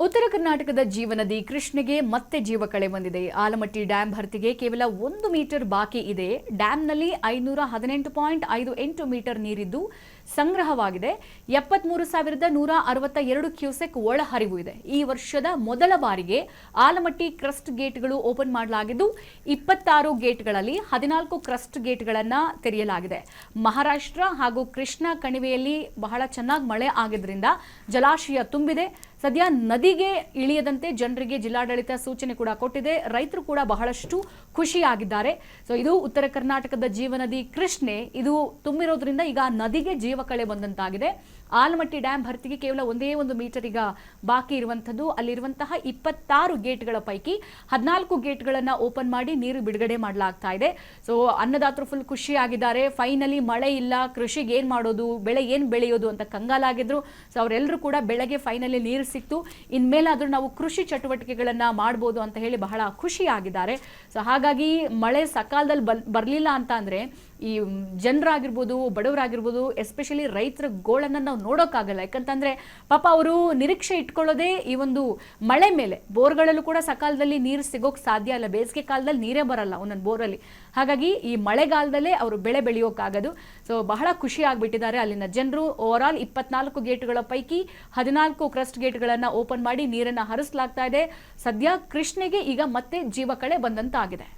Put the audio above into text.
ಉತ್ತರ ಕರ್ನಾಟಕದ ಜೀವನದಿ ಕೃಷ್ಣೆಗೆ ಮತ್ತೆ ಜೀವ ಕಳೆ ಬಂದಿದೆ. ಆಲಮಟ್ಟಿ ಡ್ಯಾಂ ಭರ್ತಿಗೆ ಕೇವಲ 1 ಮೀಟರ್ ಬಾಕಿ ಇದೆ. ಡ್ಯಾಂನಲ್ಲಿ 518.58 ಮೀಟರ್ ನೀರಿದ್ದು ಸಂಗ್ರಹವಾಗಿದೆ. 73,162 ಕ್ಯೂಸೆಕ್ ಒಳಹರಿವು ಇದೆ. ಈ ವರ್ಷದ ಮೊದಲ ಬಾರಿಗೆ ಆಲಮಟ್ಟಿ ಕ್ರಸ್ಟ್ ಗೇಟ್ಗಳು ಓಪನ್ ಮಾಡಲಾಗಿದ್ದು 26 ಗೇಟ್ಗಳಲ್ಲಿ 14 ಕ್ರಸ್ಟ್ ಗೇಟ್ಗಳನ್ನು ತೆರೆಯಲಾಗಿದೆ. ಮಹಾರಾಷ್ಟ್ರ ಹಾಗೂ ಕೃಷ್ಣಾ ಕಣಿವೆಯಲ್ಲಿ ಬಹಳ ಚೆನ್ನಾಗಿ ಮಳೆ ಆಗಿದ್ರಿಂದ ಜಲಾಶಯ ತುಂಬಿದೆ. ಸದ್ಯ ನದಿಗೆ ಇಳಿಯದಂತೆ ಜನರಿಗೆ ಜಿಲ್ಲಾಡಳಿತ ಸೂಚನೆ ಕೂಡ ಕೊಟ್ಟಿದೆ. ರೈತರು ಕೂಡ ಬಹಳಷ್ಟು ಖುಷಿಯಾಗಿದ್ದಾರೆ. ಸೊ ಇದು ಉತ್ತರ ಕರ್ನಾಟಕದ ಜೀವನದಿ ಕೃಷ್ಣೆ ಇದು ತುಂಬಿರೋದ್ರಿಂದ ಈಗ ನದಿಗೆ ಜೀವಕಳೆ ಬಂದಂತಾಗಿದೆ. ಆಲಮಟ್ಟಿ ಡ್ಯಾಂ ಭರ್ತಿಗೆ ಕೇವಲ 1 ಮೀಟರ್ ಈಗ ಬಾಕಿ ಇರುವಂಥದ್ದು. ಅಲ್ಲಿರುವಂತಹ 26 ಗೇಟ್ಗಳ ಪೈಕಿ 14 ಗೇಟ್ಗಳನ್ನು ಓಪನ್ ಮಾಡಿ ನೀರು ಬಿಡುಗಡೆ ಮಾಡಲಾಗ್ತಾ ಇದೆ. ಸೊ ಅನ್ನದಾತರು ಫುಲ್ ಖುಷಿಯಾಗಿದ್ದಾರೆ. ಫೈನಲಿ ಮಳೆ ಇಲ್ಲ, ಕೃಷಿಗೆ ಏನು ಮಾಡೋದು, ಬೆಳೆ ಏನು ಬೆಳೆಯೋದು ಅಂತ ಕಂಗಾಲಾಗಿದ್ರು. ಸೊ ಅವರೆಲ್ಲರೂ ಕೂಡ ಬೆಳೆಗೆ ಫೈನಲಿ ನೀರು ಸಿಕ್ತು, ಇನ್ಮೇಲಾದ್ರೂ ನಾವು ಕೃಷಿ ಚಟುವಟಿಕೆಗಳನ್ನ ಮಾಡಬಹುದು ಅಂತ ಹೇಳಿ ಬಹಳ ಖುಷಿಯಾಗಿದ್ದಾರೆ. ಸೊ ಹಾಗಾಗಿ ಮಳೆ ಸಕಾಲದಲ್ಲಿ ಬರಲಿಲ್ಲ ಅಂತ ಅಂದ್ರೆ ಈ ಜನರಾಗಿರ್ಬೋದು, ಬಡವರಾಗಿರ್ಬೋದು, ಎಸ್ಪೆಷಲಿ ರೈತರ ಗೋಳನ್ನ ನಾವು ನೋಡೋಕ್ಕಾಗಲ್ಲ. ಯಾಕಂತಂದ್ರೆ ಪಾಪ ಅವರು ನಿರೀಕ್ಷೆ ಇಟ್ಕೊಳ್ಳೋದೇ ಈ ಒಂದು ಮಳೆ ಮೇಲೆ. ಬೋರ್ಗಳಲ್ಲೂ ಕೂಡ ಸಕಾಲದಲ್ಲಿ ನೀರು ಸಿಗೋಕ್ ಸಾಧ್ಯ ಇಲ್ಲ. ಬೇಸಿಗೆ ಕಾಲದಲ್ಲಿ ನೀರೇ ಬರಲ್ಲ ಒಂದೊಂದು ಬೋರಲ್ಲಿ. ಹಾಗಾಗಿ ಈ ಮಳೆಗಾಲದಲ್ಲೇ ಅವರು ಬೆಳೆ ಬೆಳೆಯೋಕ್ಕಾಗೋದು. ಸೊ ಬಹಳ ಖುಷಿ ಆಗ್ಬಿಟ್ಟಿದ್ದಾರೆ ಅಲ್ಲಿನ ಜನರು. ಓವರ್ ಆಲ್ 24 ಗೇಟ್ಗಳ ಪೈಕಿ 14 ಕ್ರಸ್ಟ್ ಗೇಟ್ಗಳನ್ನು ಓಪನ್ ಮಾಡಿ ನೀರನ್ನು ಹರಿಸಲಾಗ್ತಾ ಇದೆ. ಸದ್ಯ ಕೃಷ್ಣೆಗೆ ಈಗ ಮತ್ತೆ ಜೀವಕಳೆ ಬಂದಂತಾಗಿದೆ.